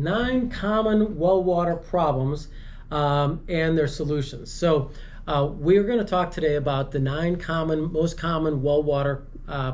9 common well water problems and their solutions. So we're going to talk today about the 9 most common well water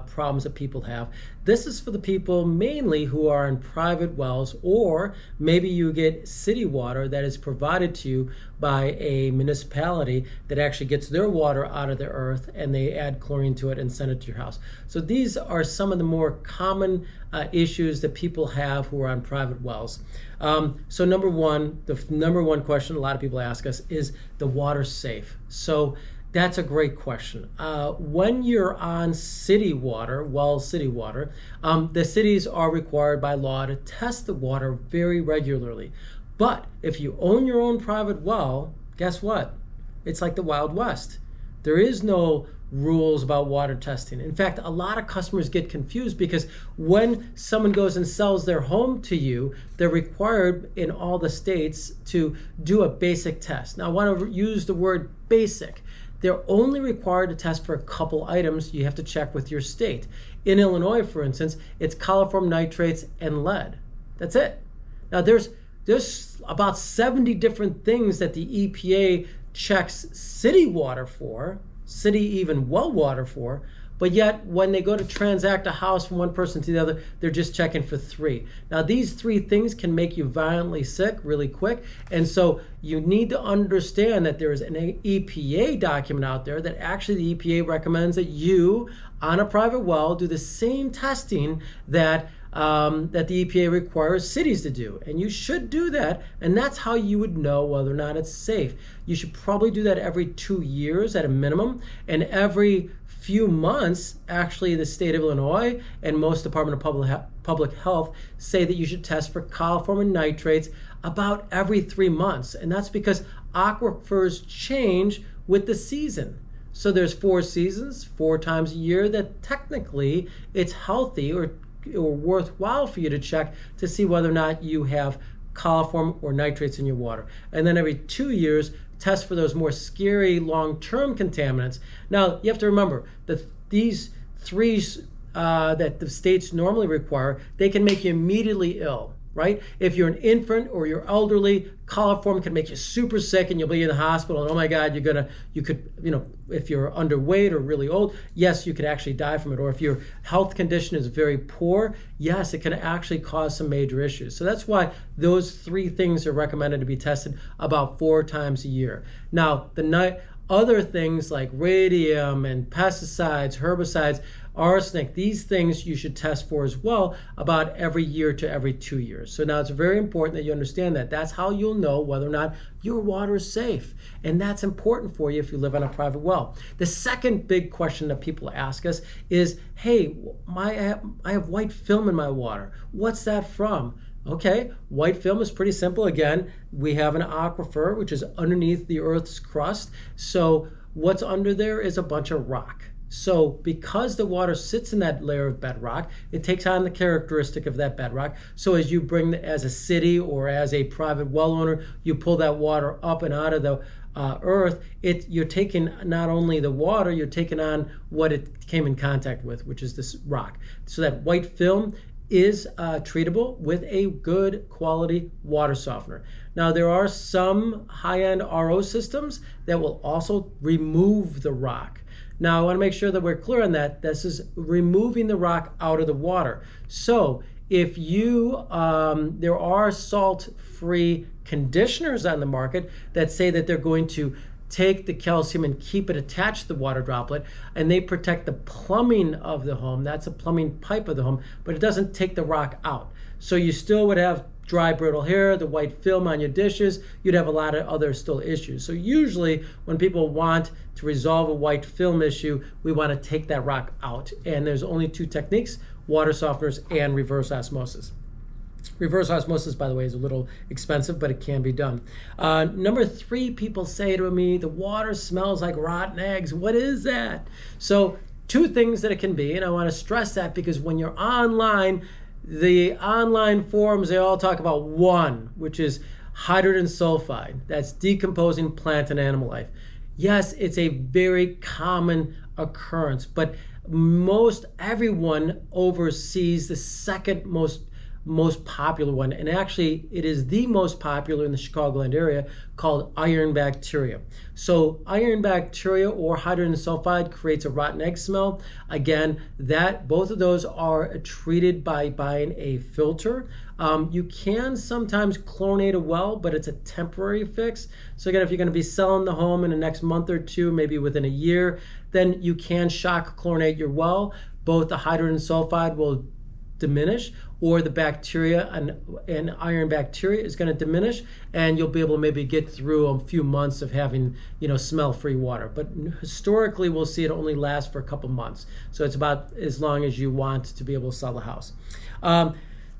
problems that people have. This is for the people mainly who are in private wells, or maybe you get city water that is provided to you by a municipality that actually gets their water out of the earth and they add chlorine to it and send it to your house. So these are some of the more common issues that people have who are on private wells. So the number one question a lot of people ask us is, the water safe? So that's a great question. When you're on city water, the cities are required by law to test the water very regularly. But if you own your own private well, guess what? It's like the Wild West. There is no rules about water testing. In fact, a lot of customers get confused because when someone goes and sells their home to you, they're required in all the states to do a basic test. Now, I want to use the word basic. They're only required to test for a couple items you have to check with your state. In Illinois, for instance, it's coliform nitrates and lead. That's it. Now, there's about 70 different things that the EPA checks city water for, city even well water for, but yet when they go to transact a house from one person to the other, they're just checking for 3. Now, these 3 things can make you violently sick really quick, and so you need to understand that there is an EPA document out there that actually the EPA recommends that you, on a private well, do the same testing that the EPA requires cities to do. And you should do that, and that's how you would know whether or not it's safe. You should probably do that every 2 years at a minimum, and every few months, actually, the state of Illinois and most Department of Public Health say that you should test for coliform and nitrates about every 3 months. And that's because aquifers change with the season. So there's 4 seasons, 4 times a year, that technically it's healthy or worthwhile for you to check to see whether or not you have coliform or nitrates in your water. And then every 2 years, test for those more scary long-term contaminants. Now, you have to remember that these 3 that the states normally require, they can make you immediately ill, right? If you're an infant or you're elderly, coliform can make you super sick and you'll be in the hospital, and oh my God, you could, if you're underweight or really old, yes, you could actually die from it. Or if your health condition is very poor, yes, it can actually cause some major issues. So that's why those 3 things are recommended to be tested about 4 times a year. Now, other things like radium and pesticides, herbicides, arsenic, these things you should test for as well about every year to every 2 years. So now it's very important that you understand that. That's how you'll know whether or not your water is safe. And that's important for you if you live on a private well. The second big question that people ask us is, hey, I have white film in my water. What's that from? Okay, white film is pretty simple. Again, we have an aquifer, which is underneath the Earth's crust. So what's under there is a bunch of rock. So because the water sits in that layer of bedrock, it takes on the characteristic of that bedrock. So as you as a city or as a private well owner, you pull that water up and out of the earth, you're taking not only the water, you're taking on what it came in contact with, which is this rock. So that white film is treatable with a good quality water softener. Now, there are some high-end RO systems that will also remove the rock. Now, I want to make sure that we're clear on that. This is removing the rock out of the water. So if there are salt-free conditioners on the market that say that they're going to take the calcium and keep it attached to the water droplet, and they protect the plumbing of the home. That's a plumbing pipe of the home, but it doesn't take the rock out. So you still would have dry, brittle hair, the white film on your dishes. You'd have a lot of other still issues. So usually when people want to resolve a white film issue, we want to take that rock out. And there's only 2 techniques: water softeners and reverse osmosis. Reverse osmosis, by the way, is a little expensive, but it can be done. Number 3, people say to me, the water smells like rotten eggs. What is that? So 2 things that it can be, and I want to stress that because when you're online, the online forums, they all talk about 1, which is hydrogen sulfide. That's decomposing plant and animal life. Yes, it's a very common occurrence, but most everyone oversees the second most most popular one, and actually it is the most popular in the Chicagoland area, called iron bacteria. So iron bacteria or hydrogen sulfide creates a rotten egg smell. Again, both of those are treated by buying a filter. You can sometimes chlorinate a well, but it's a temporary fix. So again, if you're going to be selling the home in the next month or two, maybe within a year, then you can shock chlorinate your well. Both the hydrogen sulfide will diminish, or the bacteria and iron bacteria is going to diminish, and you'll be able to maybe get through a few months of having, smell-free water. But historically, we'll see it only last for a couple months. So it's about as long as you want to be able to sell the house.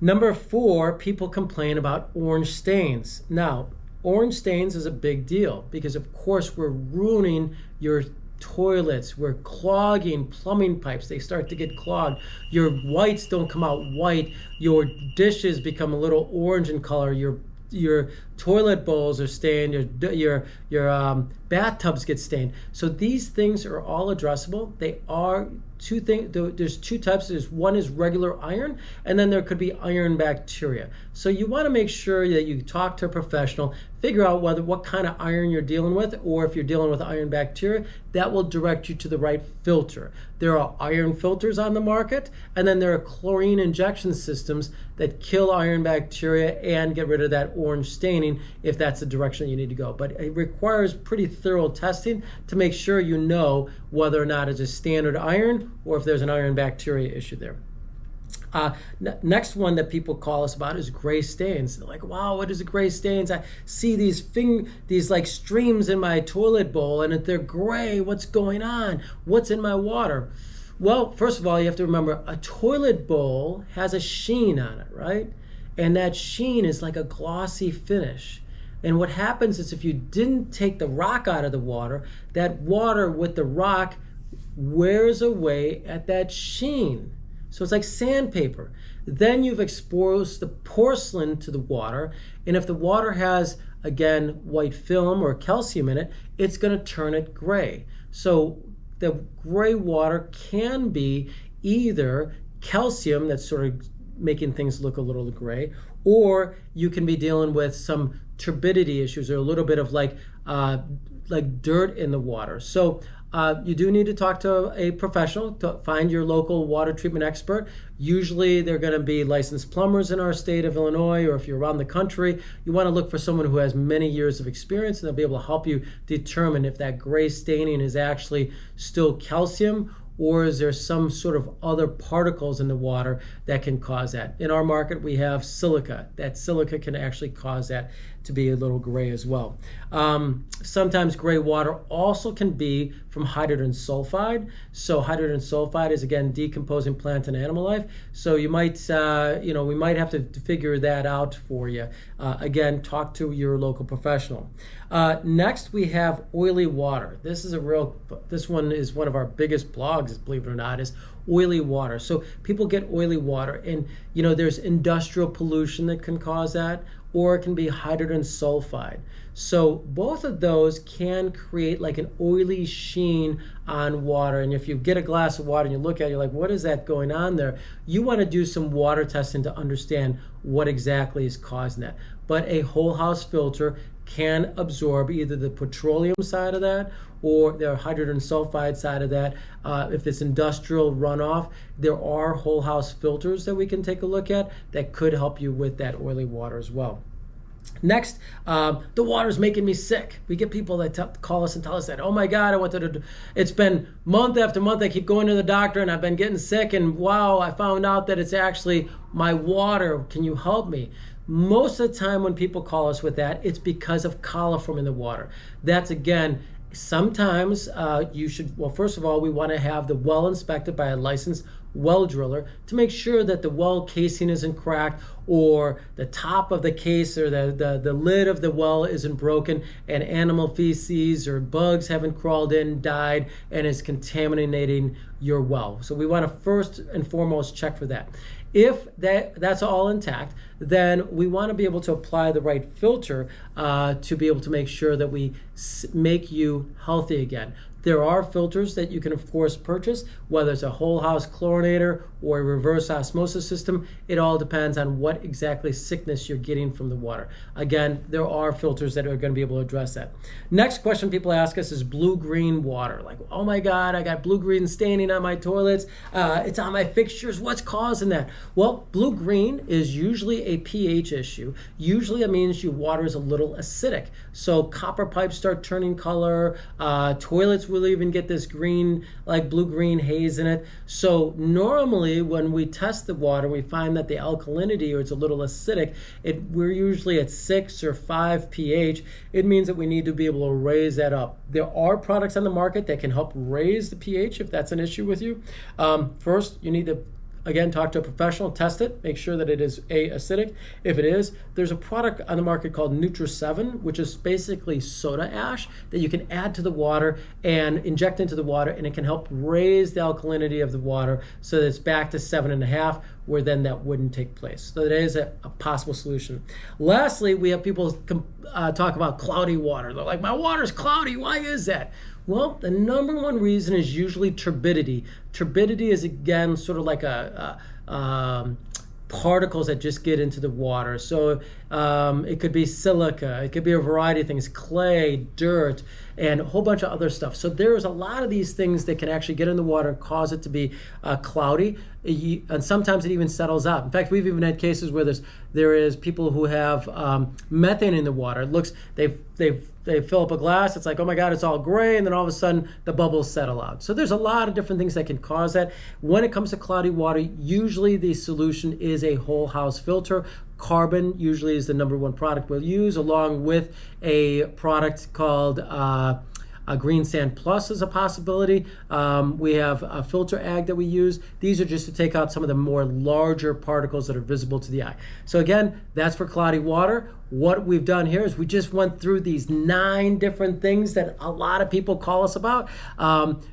Number 4, people complain about orange stains. Now, orange stains is a big deal because, of course, we're ruining your toilets. We're clogging plumbing pipes. They start to get clogged. Your whites don't come out white. Your dishes become a little orange in color. Your toilet bowls are stained. Your bathtubs get stained. So these things are all addressable. They are two things. There's two types. One is regular iron, and then there could be iron bacteria. So you want to make sure that you talk to a professional, figure out what kind of iron you're dealing with, or if you're dealing with iron bacteria, that will direct you to the right filter. There are iron filters on the market, and then there are chlorine injection systems that kill iron bacteria and get rid of that orange staining if that's the direction you need to go. But it requires pretty thorough testing to make sure you know whether or not it's a standard iron or if there's an iron bacteria issue there. Next one that people call us about is gray stains. They're like, wow, what is a gray stains? I see these like streams in my toilet bowl and they're gray. What's going on? What's in my water? Well, first of all, you have to remember a toilet bowl has a sheen on it, right? And that sheen is like a glossy finish. And what happens is if you didn't take the rock out of the water, that water with the rock wears away at that sheen. So it's like sandpaper. Then you've exposed the porcelain to the water, and if the water has, again, white film or calcium in it, it's going to turn it gray. So the gray water can be either calcium that's sort of making things look a little gray, or you can be dealing with some turbidity issues or a little bit of like dirt in the water. So you do need to talk to a professional to find your local water treatment expert. Usually they're going to be licensed plumbers in our state of Illinois, or if you're around the country, you want to look for someone who has many years of experience, and they'll be able to help you determine if that gray staining is actually still calcium, or is there some sort of other particles in the water that can cause that. In our market, we have silica. That silica can actually cause that to be a little gray as well. Sometimes gray water also can be from hydrogen sulfide. So hydrogen sulfide is, again, decomposing plant and animal life. So you might, we might have to figure that out for you. Again, talk to your local professional. Next, we have oily water. This one is one of our biggest blogs, believe it or not, is oily water. So people get oily water, and there's industrial pollution that can cause that, or it can be hydrogen sulfide. So both of those can create like an oily sheen on water. And if you get a glass of water and you look at it, you're like, what is that going on there? You want to do some water testing to understand what exactly is causing that. But a whole house filter can absorb either the petroleum side of that or the hydrogen sulfide side of that. If it's industrial runoff, there are whole house filters that we can take a look at that could help you with that oily water as well. Next, the water's making me sick. We get people that call us and tell us that, oh my God, it's been month after month, I keep going to the doctor and I've been getting sick, and wow, I found out that it's actually my water. Can you help me? Most of the time when people call us with that, it's because of coliform in the water. That's, again, sometimes first of all, we want to have the well inspected by a licensed well driller to make sure that the well casing isn't cracked, or the top of the case or the lid of the well isn't broken and animal feces or bugs haven't crawled in, died, and is contaminating your well. So we want to first and foremost check for that. If that's all intact, then we want to be able to apply the right filter to be able to make sure that we make you healthy again. There are filters that you can, of course, purchase, whether it's a whole house chlorinator or a reverse osmosis system. It all depends on what exactly sickness you're getting from the water. Again, there are filters that are going to be able to address that. Next question people ask us is blue-green water. Like, oh my God, I got blue-green staining on my toilets. It's on my fixtures. What's causing that? Well, blue-green is usually a pH issue. Usually it means your water is a little acidic. So copper pipes start turning color. Toilets will even get this green, like blue-green haze in it. So normally when we test the water, we find that the alkalinity, or it's a little acidic, we're usually at 6 or 5 pH. It means that we need to be able to raise that up. There are products on the market that can help raise the pH if that's an issue with you. First, you need to, again, talk to a professional, test it, make sure that it is acidic. If it is, there's a product on the market called Nutri-7, which is basically soda ash that you can add to the water and inject into the water, and it can help raise the alkalinity of the water so that it's back to 7.5, where then that wouldn't take place. So that is a possible solution. Lastly, we have people talk about cloudy water. They're like, my water's cloudy, why is that? Well, the number one reason is usually turbidity. Turbidity is, again, sort of like particles that just get into the water. So it could be silica, it could be a variety of things, clay, dirt, and a whole bunch of other stuff. So there's a lot of these things that can actually get in the water and cause it to be cloudy, and sometimes it even settles out. In fact, we've even had cases where there is people who have methane in the water. It looks, they fill up a glass, it's like, oh my God, it's all gray, and then all of a sudden the bubbles settle out. So there's a lot of different things that can cause that. When it comes to cloudy water, usually the solution is a whole house filter. Carbon usually is the number one product we'll use, along with a product called Green Sand Plus is a possibility. We have a filter ag that we use. These are just to take out some of the more larger particles that are visible to the eye. So again, that's for cloudy water. What we've done here is we just went through these 9 different things that a lot of people call us about.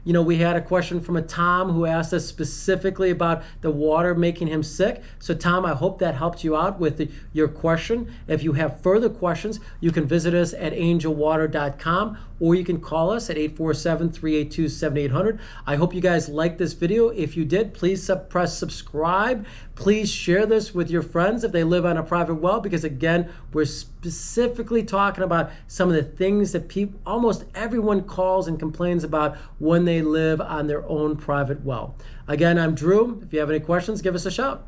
We had a question from a Tom who asked us specifically about the water making him sick. So Tom, I hope that helped you out with your question. If you have further questions, you can visit us at angelwater.com, or you can call us at 847-382-7800. I hope you guys liked this video. If you did, please press subscribe. Please share this with your friends if they live on a private well, because again, we're specifically talking about some of the things that almost everyone calls and complains about when they live on their own private well. Again, I'm Drew. If you have any questions, give us a shout.